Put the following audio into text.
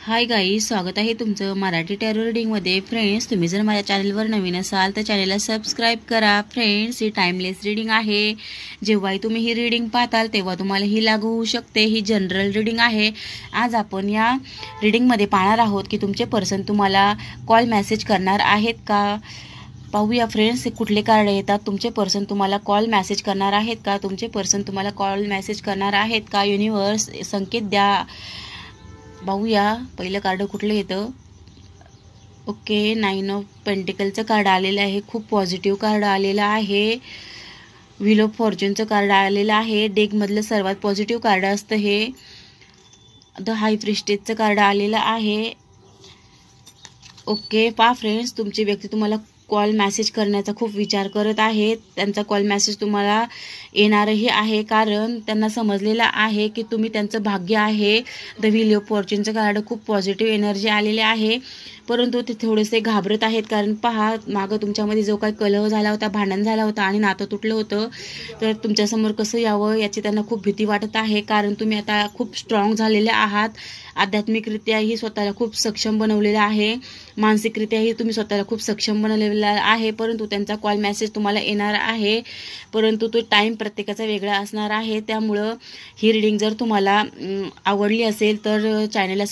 Hi guys, स्वागत आहे तुमचं मराठी टॅरो रीडिंगमध्ये. फ्रेंड्स, तुम्ही जर माझ्या चॅनलवर नवीन असाल तर चॅनलला सबस्क्राईब करा. फ्रेंड्स, ही टाइमलेस रीडिंग आहे. जेव्हाही तुम्ही ही रीडिंग पाहताल तेव्हा तुम्हाला ही लागू होऊ शकते. ही जनरल रीडिंग आहे. आज आपण या रीडिंगमध्ये पाहणार आहोत की तुमचे पर्सन तुम्हाला कॉल मेसेज करणार आहेत का. पाहूया फ्रेंड्स, कुठले कार्ड येतात. तुमचे पर्सन तुम्हाला कॉल मेसेज करणार आहेत का. तुमचे पर्सन तुम्हाला कॉल मेसेज करणार आहेत का. युनिवर्स संकेत द्या. पाहूया पहिलं कार्ड कुठलं येतं. ओके, 9 ऑफ पेंटिकलचं कार्ड आलेलं आहे. खूप पॉझिटिव्ह कार्ड आलेलं आहे. व्हील ऑफ फॉर्च्यूनचं कार्ड आलेलं आहे. डेकमधलं सर्वात पॉझिटिव्ह कार्ड असतं हे. द हाय प्रिस्टेसचं कार्ड आलेलं आहे. ओके, पहा फ्रेंड्स, तुमची व्यक्ती तुम्हाला कॉल मेसेज करण्याचा खूप विचार करत आहे. त्यांचा कॉल मेसेज तुम्हाला येणारही आहे, कारण त्यांना समजलेलं आहे की तुम्ही त्यांचं भाग्य आहे. द व्हील ऑफ फॉर्च्यूनचं कार्ड खूप पॉझिटिव्ह एनर्जी आलेले आहे, परंतु ते थोडेसे घाबरत आहेत. कारण पहा, मागं तुमच्यामध्ये जो काही कलह झाला होता, भांडण झाला होता आणि नातं तुटलं होतं, तर तुमच्यासमोर कसं यावं याची त्यांना खूप भीती वाटत आहे. कारण तुम्ही आता खूप स्ट्रॉंग झालेले आहात. आध्यात्मिकरित्याही स्वतःला खूप सक्षम बनवलेलं आहे. मानसिकरित्याही तुम्ही स्वतःला खूप सक्षम बनवलेला आहे. परंतु त्यांचा कॉल मेसेज तुम्हाला येणार आहे, परंतु तो टाईम प्रत्येकाचा वेगळा असणार आहे. त्यामुळं ही रीडिंग जर तुम्हाला आवडली असेल तर चॅनलला